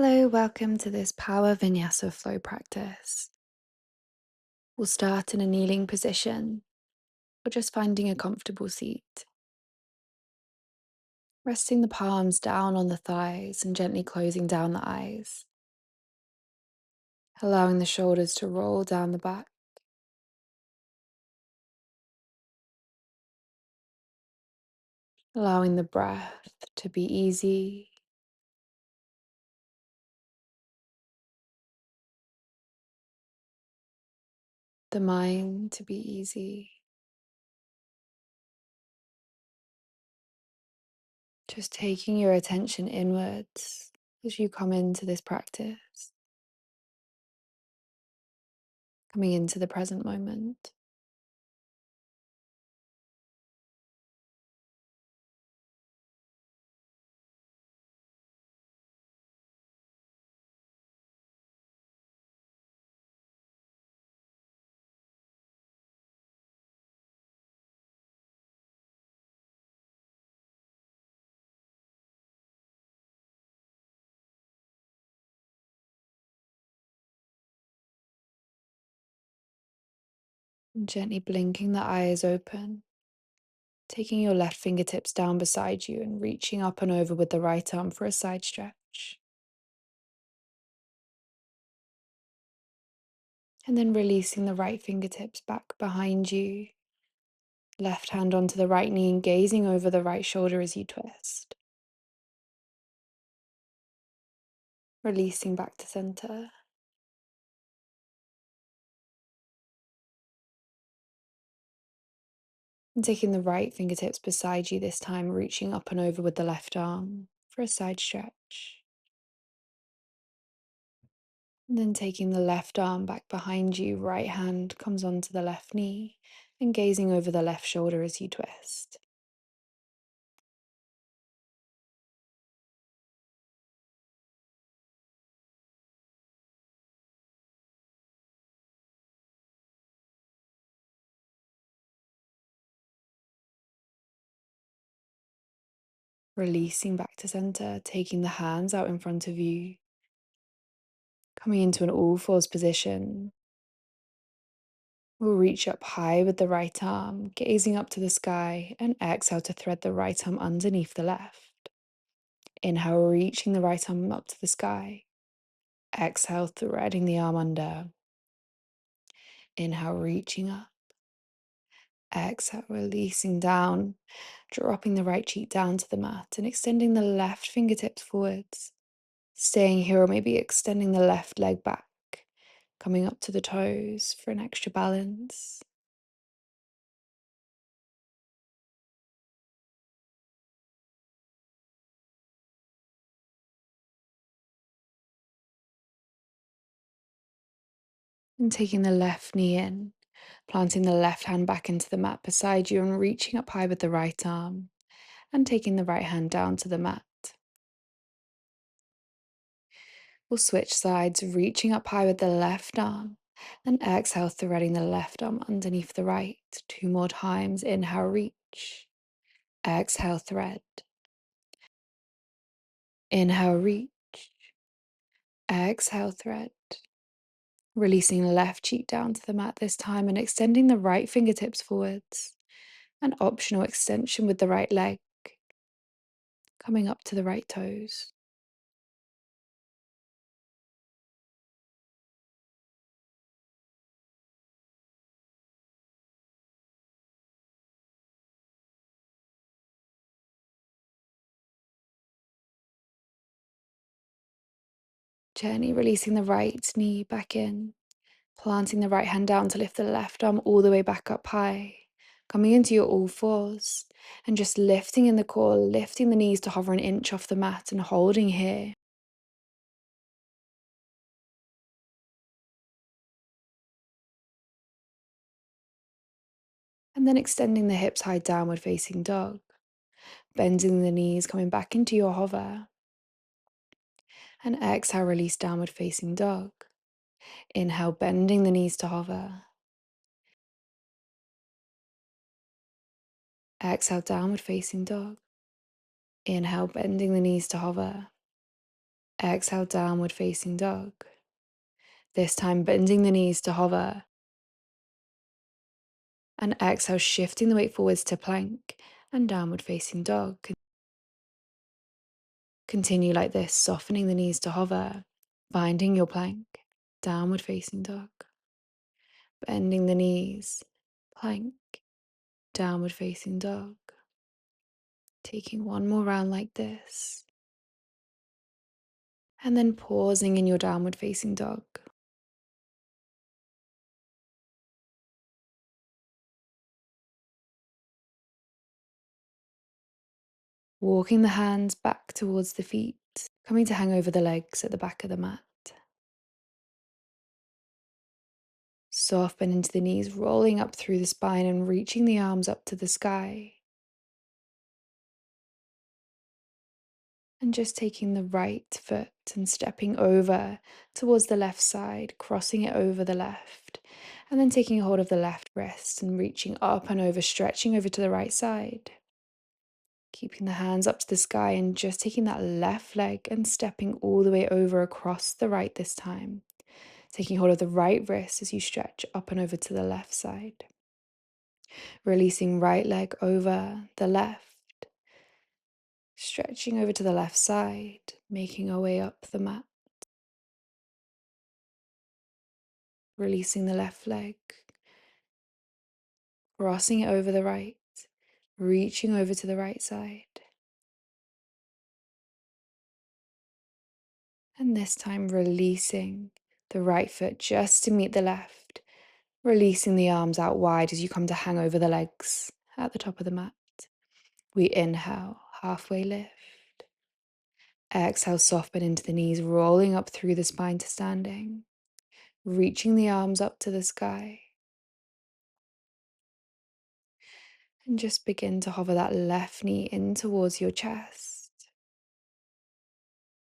Hello, welcome to this Power Vinyasa flow practice. We'll start in a kneeling position or just finding a comfortable seat. Resting the palms down on the thighs and gently closing down the eyes. Allowing the shoulders to roll down the back. Allowing the breath to be easy. The mind to be easy. Just taking your attention inwards as you come into this practice. Coming into the present moment. And gently blinking the eyes open. Taking your left fingertips down beside you and reaching up and over with the right arm for a side stretch. And then releasing the right fingertips back behind you. Left hand onto the right knee and gazing over the right shoulder as you twist. Releasing back to center. And taking the right fingertips beside you this time, reaching up and over with the left arm for a side stretch. And then taking the left arm back behind you, right hand comes onto the left knee and gazing over the left shoulder as you twist. Releasing back to center, taking the hands out in front of you, coming into an all fours position. We'll reach up high with the right arm, gazing up to the sky, and exhale to thread the right arm underneath the left. Inhale, reaching the right arm up to the sky. Exhale, threading the arm under. Inhale, reaching up. Exhale, releasing down, dropping the right cheek down to the mat and extending the left fingertips forwards. Staying here, or maybe extending the left leg back, coming up to the toes for an extra balance. And taking the left knee in, planting the left hand back into the mat beside you and reaching up high with the right arm, and taking the right hand down to the mat. We'll switch sides, reaching up high with the left arm, and exhale, threading the left arm underneath the right. 2 more times. Inhale, reach. Exhale, thread. Inhale, reach. Exhale, thread. Releasing the left cheek down to the mat this time and extending the right fingertips forwards. An optional extension with the right leg, coming up to the right toes. Gently releasing the right knee back in, planting the right hand down to lift the left arm all the way back up high, coming into your all fours and just lifting in the core, lifting the knees to hover an inch off the mat and holding here. And then extending the hips high, downward facing dog, bending the knees, coming back into your hover. And exhale, release downward facing dog. Inhale, bending the knees to hover. Exhale, downward facing dog. Inhale, bending the knees to hover. Exhale, downward facing dog. This time, bending the knees to hover. And exhale, shifting the weight forwards to plank and downward facing dog. Continue like this, softening the knees to hover, finding your plank, downward facing dog. Bending the knees, plank, downward facing dog. Taking one more round like this. And then pausing in your downward facing dog. Walking the hands back towards the feet, coming to hang over the legs at the back of the mat. Soften into the knees, rolling up through the spine and reaching the arms up to the sky. And just taking the right foot and stepping over towards the left side, crossing it over the left, and then taking hold of the left wrist and reaching up and over, stretching over to the right side. Keeping the hands up to the sky and just taking that left leg and stepping all the way over across the right this time. Taking hold of the right wrist as you stretch up and over to the left side. Releasing right leg over the left. Stretching over to the left side, making our way up the mat. Releasing the left leg. Crossing it over the right. Reaching over to the right side. And this time releasing the right foot just to meet the left. Releasing the arms out wide as you come to hang over the legs at the top of the mat. We inhale, halfway lift. Exhale, soften into the knees, rolling up through the spine to standing. Reaching the arms up to the sky. And just begin to hover that left knee in towards your chest.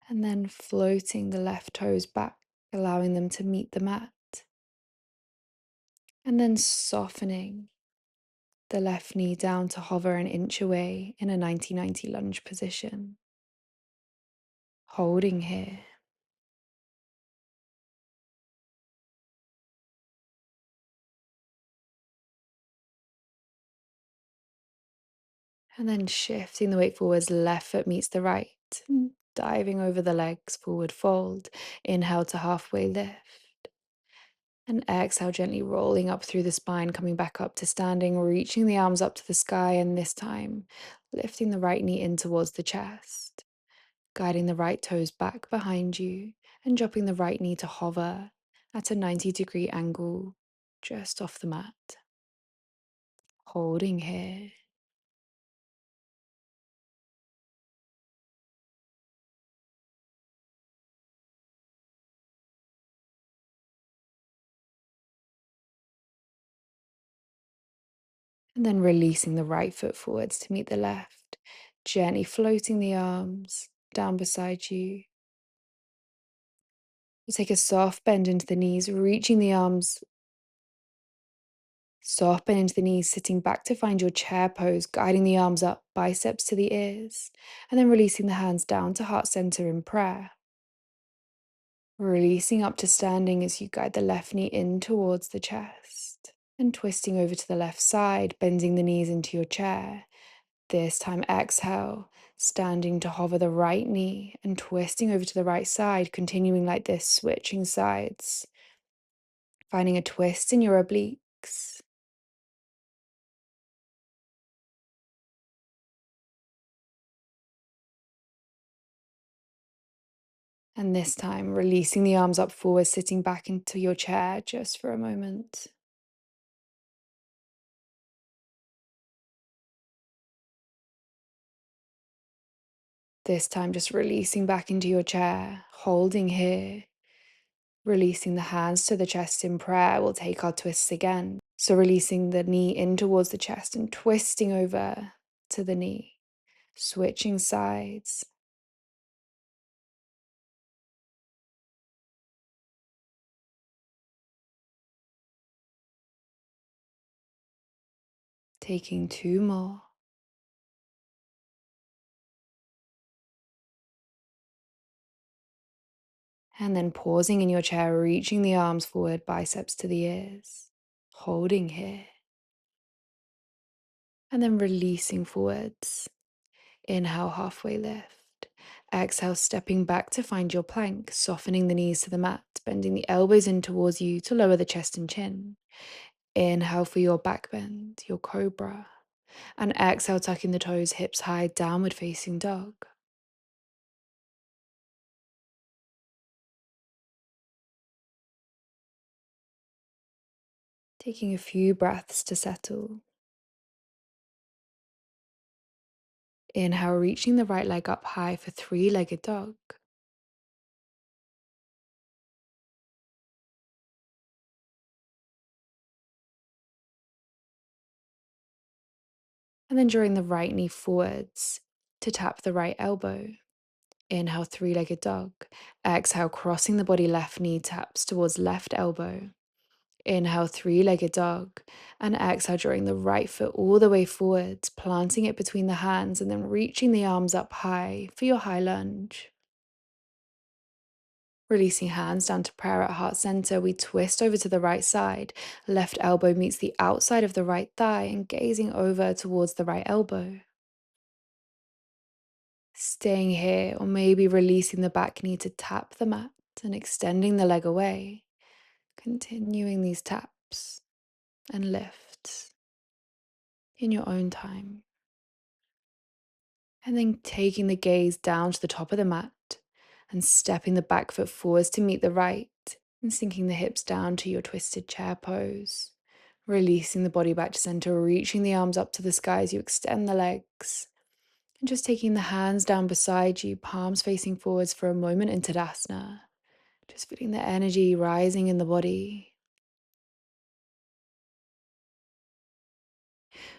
And then floating the left toes back, allowing them to meet the mat. And then softening the left knee down to hover an inch away in a 90-90 lunge position. Holding here. And then shifting the weight forwards, left foot meets the right. Diving over the legs, forward fold. Inhale to halfway lift. And exhale, gently rolling up through the spine, coming back up to standing, reaching the arms up to the sky, and this time lifting the right knee in towards the chest, guiding the right toes back behind you, and dropping the right knee to hover at a 90-degree angle just off the mat. Holding here. And then releasing the right foot forwards to meet the left, gently floating the arms down beside you. You take a soft bend into the knees, reaching the arms, soft bend into the knees, sitting back to find your chair pose, guiding the arms up, biceps to the ears, and then releasing the hands down to heart center in prayer. Releasing up to standing as you guide the left knee in towards the chest, and twisting over to the left side, bending the knees into your chair. This time exhale, standing to hover the right knee and twisting over to the right side, continuing like this, switching sides. Finding a twist in your obliques. And this time, releasing the arms up forward, sitting back into your chair just for a moment. This time, just releasing back into your chair, holding here. Releasing the hands to the chest in prayer, we'll take our twists again. So releasing the knee in towards the chest and twisting over to the knee. Switching sides. Taking two more. And then pausing in your chair, reaching the arms forward, biceps to the ears, holding here. And then releasing forwards. Inhale, halfway lift. Exhale, stepping back to find your plank, softening the knees to the mat, bending the elbows in towards you to lower the chest and chin. Inhale for your back bend, your cobra. And exhale, tucking the toes, hips high, downward facing dog. Taking a few breaths to settle. Inhale, reaching the right leg up high for three-legged dog. And then drawing the right knee forwards to tap the right elbow. Inhale, three-legged dog. Exhale, crossing the body, left knee taps towards left elbow. Inhale, three-legged dog. And exhale, drawing the right foot all the way forwards, planting it between the hands, and then reaching the arms up high for your high lunge. Releasing hands down to prayer at heart center, we twist over to the right side. Left elbow meets the outside of the right thigh and gazing over towards the right elbow. Staying here, or maybe releasing the back knee to tap the mat and extending the leg away. Continuing these taps and lifts in your own time. And then taking the gaze down to the top of the mat and stepping the back foot forwards to meet the right and sinking the hips down to your twisted chair pose. Releasing the body back to center, reaching the arms up to the sky as you extend the legs. And just taking the hands down beside you, palms facing forwards for a moment in Tadasana. Just feeling the energy rising in the body.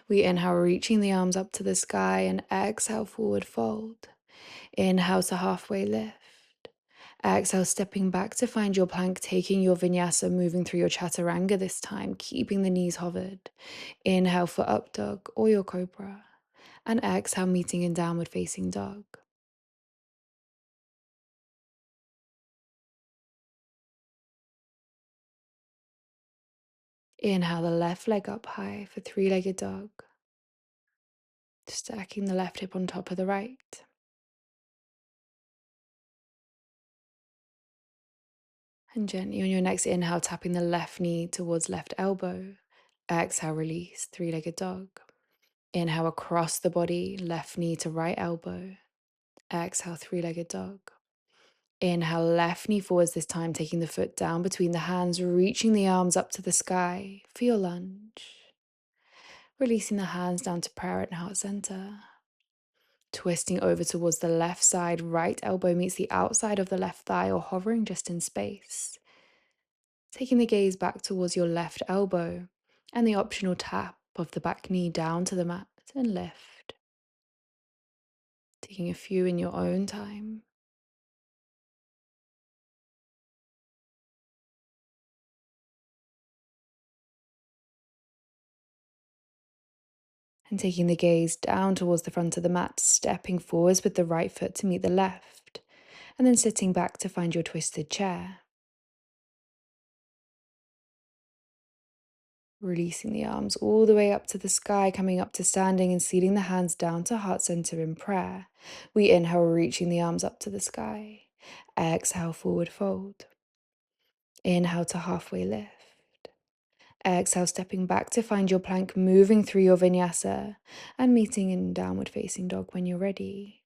We inhale, reaching the arms up to the sky, and exhale, forward fold. Inhale to halfway lift. Exhale, stepping back to find your plank, taking your vinyasa, moving through your chaturanga this time, keeping the knees hovered. Inhale for up dog or your cobra. And exhale, meeting in downward facing dog. Inhale the left leg up high for three-legged dog. Stacking the left hip on top of the right. And gently on your next inhale, tapping the left knee towards left elbow. Exhale, release, three-legged dog. Inhale across the body, left knee to right elbow. Exhale, three-legged dog. Inhale, left knee forwards this time, taking the foot down between the hands, reaching the arms up to the sky for your lunge. Releasing the hands down to prayer at heart center. Twisting over towards the left side, right elbow meets the outside of the left thigh or hovering just in space. Taking the gaze back towards your left elbow and the optional tap of the back knee down to the mat and lift. Taking a few in your own time. And taking the gaze down towards the front of the mat, stepping forwards with the right foot to meet the left, and then sitting back to find your twisted chair. Releasing the arms all the way up to the sky, coming up to standing and seating the hands down to heart center in prayer. We inhale, reaching the arms up to the sky. Exhale, forward fold. Inhale to halfway lift. Exhale, stepping back to find your plank, moving through your vinyasa and meeting in downward facing dog when you're ready.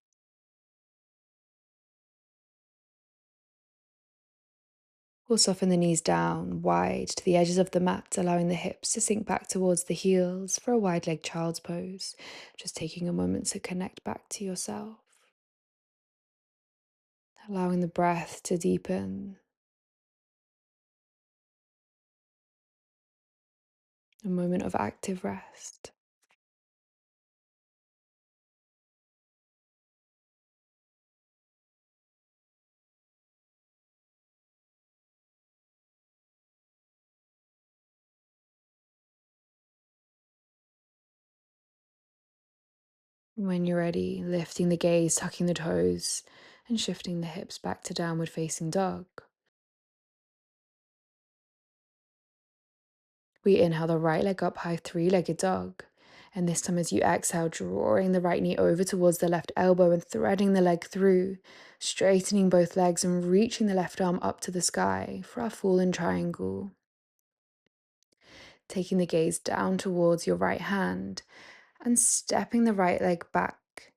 We'll soften the knees down, wide to the edges of the mat, allowing the hips to sink back towards the heels for a wide leg child's pose. Just taking a moment to connect back to yourself. Allowing the breath to deepen. A moment of active rest. When you're ready, lifting the gaze, tucking the toes, and shifting the hips back to downward facing dog. We inhale the right leg up high, three-legged dog. And this time as you exhale, drawing the right knee over towards the left elbow and threading the leg through, straightening both legs and reaching the left arm up to the sky for our fallen triangle. Taking the gaze down towards your right hand and stepping the right leg back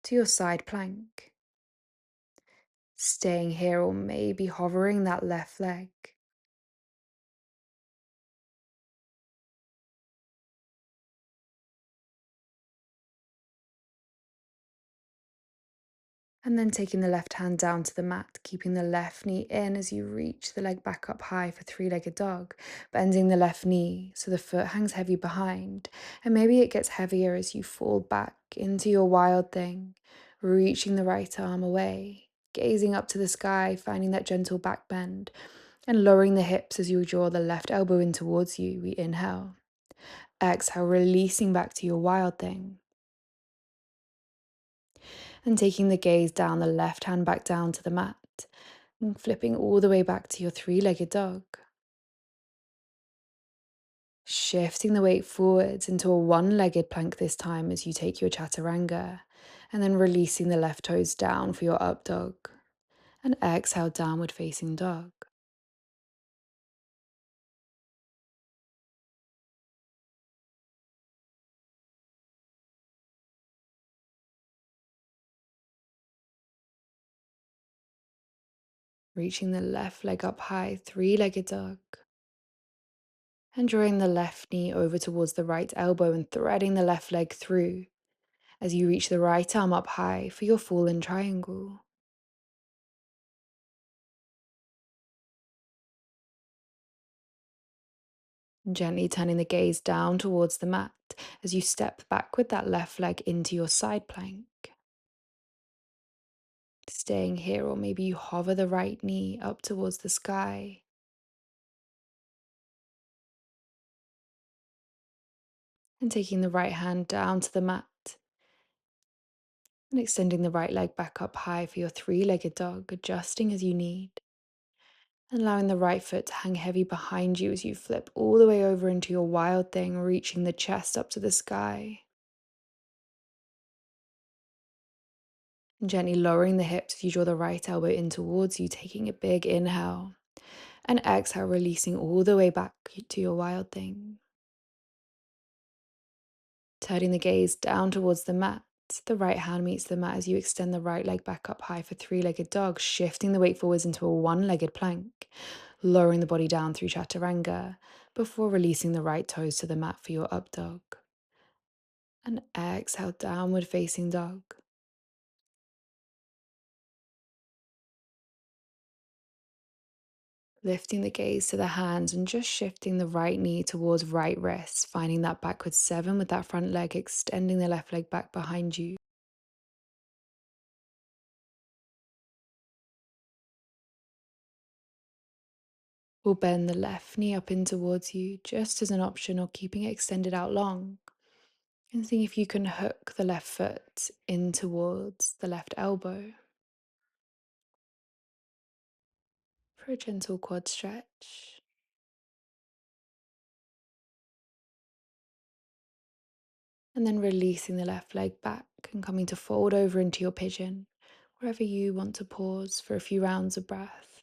to your side plank. Staying here or maybe hovering that left leg. And then taking the left hand down to the mat, keeping the left knee in as you reach the leg back up high for three-legged dog, bending the left knee so the foot hangs heavy behind. And maybe it gets heavier as you fall back into your wild thing, reaching the right arm away, gazing up to the sky, finding that gentle back bend, and lowering the hips as you draw the left elbow in towards you. We inhale. Exhale, releasing back to your wild thing. And taking the gaze down, the left hand back down to the mat, and flipping all the way back to your three-legged dog. Shifting the weight forwards into a one-legged plank this time as you take your chaturanga, and then releasing the left toes down for your up dog. And exhale, downward facing dog. Reaching the left leg up high, three-legged dog. And drawing the left knee over towards the right elbow and threading the left leg through as you reach the right arm up high for your fallen triangle. Gently turning the gaze down towards the mat as you step back with that left leg into your side plank. Staying here, or maybe you hover the right knee up towards the sky. And taking the right hand down to the mat. And extending the right leg back up high for your three-legged dog, adjusting as you need. And allowing the right foot to hang heavy behind you as you flip all the way over into your wild thing, reaching the chest up to the sky. And gently lowering the hips as you draw the right elbow in towards you, taking a big inhale. And exhale, releasing all the way back to your wild thing. Turning the gaze down towards the mat. The right hand meets the mat as you extend the right leg back up high for three-legged dog, shifting the weight forwards into a one-legged plank, lowering the body down through chaturanga before releasing the right toes to the mat for your up dog. And exhale, downward facing dog. Lifting the gaze to the hands and just shifting the right knee towards right wrist, finding that backward seven with that front leg, extending the left leg back behind you. We'll bend the left knee up in towards you, just as an option, or keeping it extended out long. And see if you can hook the left foot in towards the left elbow for a gentle quad stretch. And then releasing the left leg back and coming to fold over into your pigeon, wherever you want to pause for a few rounds of breath.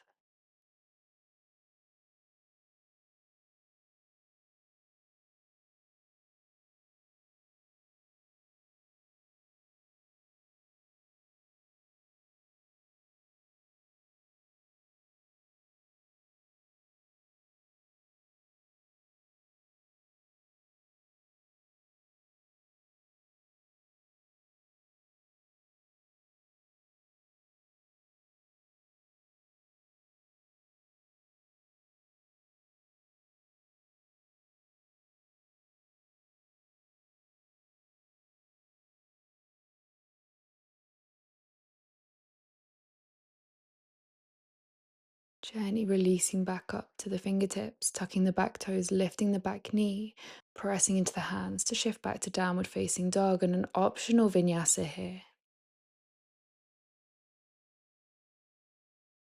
Gently releasing back up to the fingertips, tucking the back toes, lifting the back knee, pressing into the hands to shift back to downward facing dog, and an optional vinyasa here.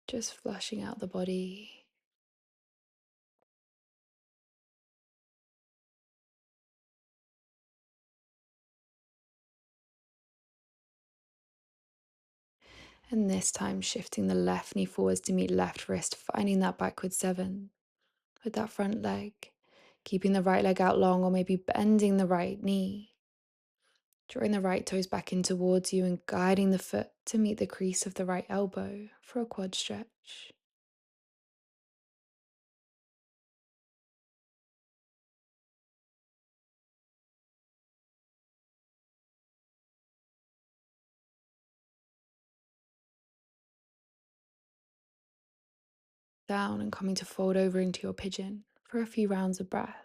just flushing out the body. And this time, shifting the left knee forwards to meet left wrist, finding that backward 7 with that front leg. Keeping the right leg out long, or maybe bending the right knee. Drawing the right toes back in towards you and guiding the foot to meet the crease of the right elbow for a quad stretch. Down and coming to fold over into your pigeon for a few rounds of breath.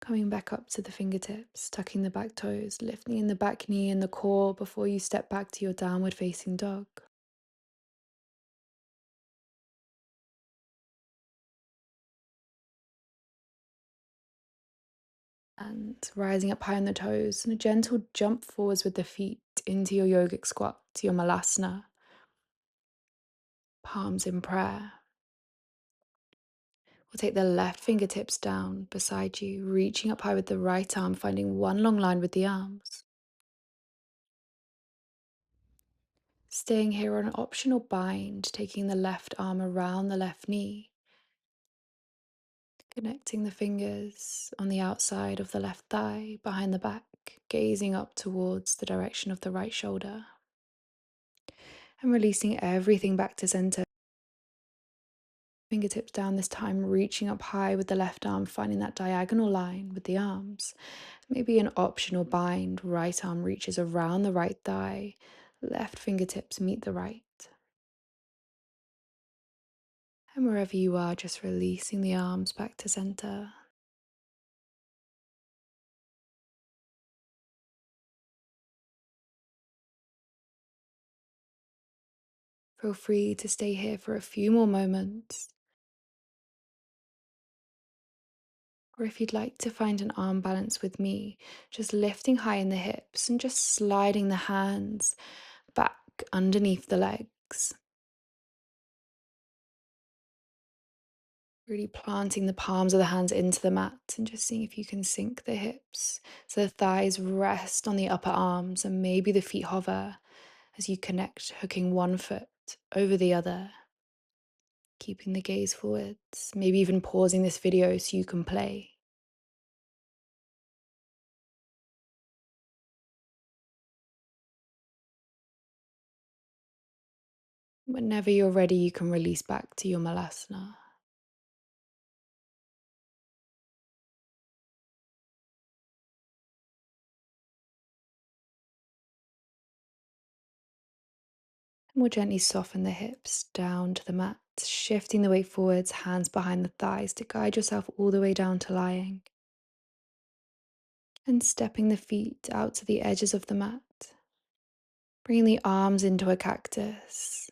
Coming back up to the fingertips, tucking the back toes, lifting in the back knee and the core before you step back to your downward facing dog. And rising up high on the toes and a gentle jump forwards with the feet into your yogic squat, to your malasana, palms in prayer. We'll take the left fingertips down beside you, reaching up high with the right arm, finding one long line with the arms. Staying here on an optional bind, taking the left arm around the left knee, connecting the fingers on the outside of the left thigh, behind the back, gazing up towards the direction of the right shoulder, and releasing everything back to center. Fingertips down this time, reaching up high with the left arm, finding that diagonal line with the arms. Maybe an optional bind, right arm reaches around the right thigh, left fingertips meet the right. And wherever you are, just releasing the arms back to center. Feel free to stay here for a few more moments. Or if you'd like to find an arm balance with me, just lifting high in the hips and just sliding the hands back underneath the legs. Really planting the palms of the hands into the mat and just seeing if you can sink the hips so the thighs rest on the upper arms and maybe the feet hover as you connect, hooking one foot over the other, keeping the gaze forwards, maybe even pausing this video so you can play. Whenever you're ready, you can release back to your malasana. And we'll gently soften the hips down to the mat, shifting the weight forwards, hands behind the thighs to guide yourself all the way down to lying. And stepping the feet out to the edges of the mat. Bringing the arms into a cactus.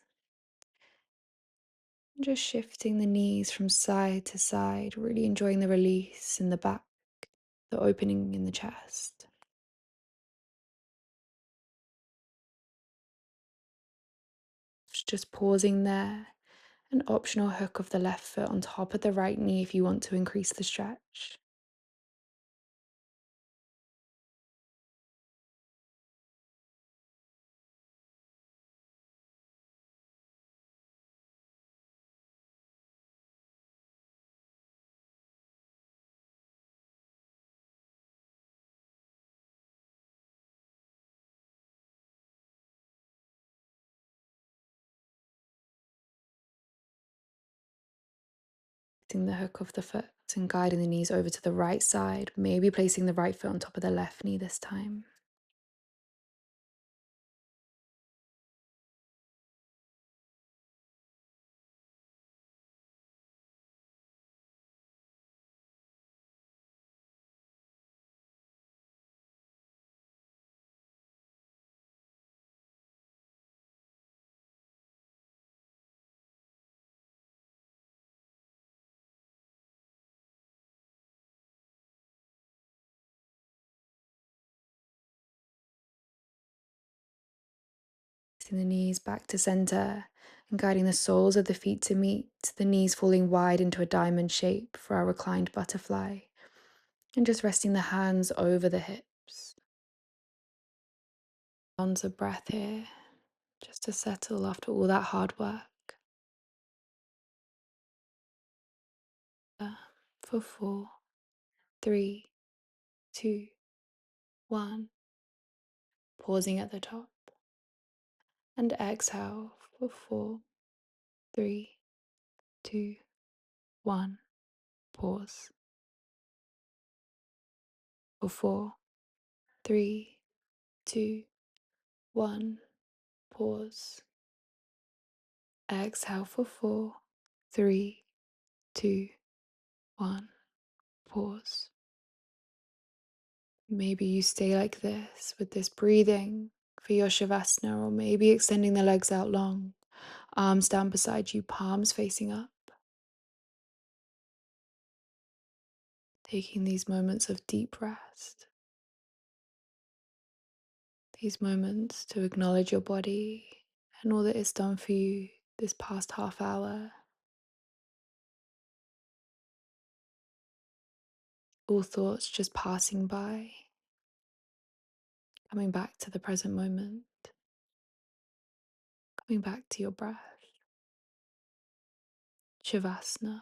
Just shifting the knees from side to side, really enjoying the release in the back, the opening in the chest. Just pausing there. An optional hook of the left foot on top of the right knee if you want to increase the stretch. Lifting the hook of the foot and guiding the knees over to the right side, maybe placing the right foot on top of the left knee this time. Placing the knees back to center and guiding the soles of the feet to meet, the knees falling wide into a diamond shape for our reclined butterfly, and just resting the hands over the hips. Sounds of breath here, just to settle after all that hard work. For 4, 3, 2, 1. Pausing at the top. And exhale for 4, 3, 2, 1. Pause. For 4, 3, 2, 1. Pause. Exhale for 4, 3, 2, 1. Pause. Maybe you stay like this with this breathing for your shavasana, or maybe extending the legs out long, arms down beside you, palms facing up. Taking these moments of deep rest, these moments to acknowledge your body and all that it's done for you this past half hour. All thoughts just passing by, coming back to the present moment, coming back to your breath. Shavasana.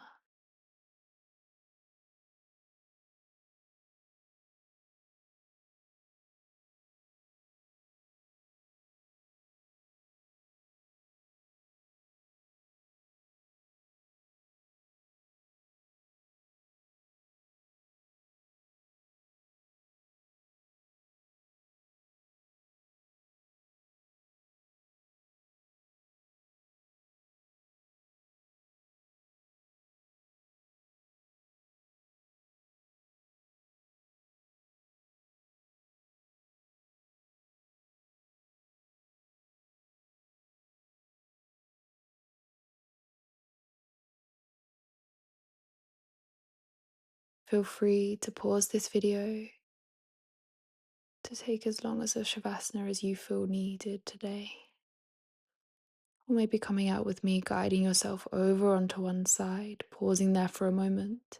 Feel free to pause this video to take as long as a shavasana as you feel needed today. Or maybe coming out with me, guiding yourself over onto one side, pausing there for a moment.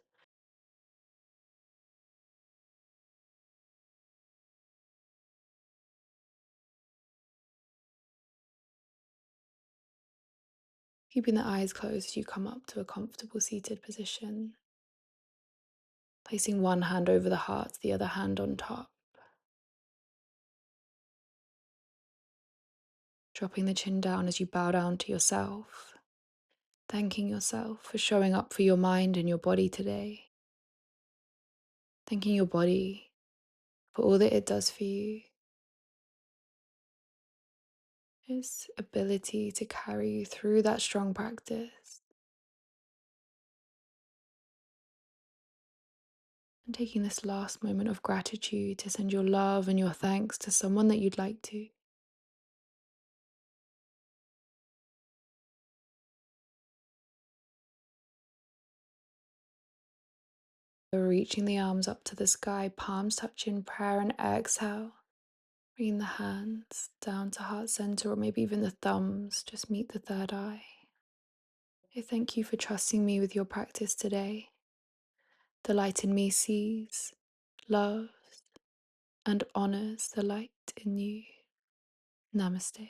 Keeping the eyes closed as you come up to a comfortable seated position. Placing one hand over the heart, the other hand on top. Dropping the chin down as you bow down to yourself. Thanking yourself for showing up for your mind and your body today. Thanking your body for all that it does for you. Its ability to carry you through that strong practice. And taking this last moment of gratitude to send your love and your thanks to someone that you'd like to. So reaching the arms up to the sky, palms touch in prayer, and exhale. Bringing the hands down to heart center, or maybe even the thumbs, just meet the third eye. I thank you for trusting me with your practice today. The light in me sees, loves, and honors the light in you. Namaste.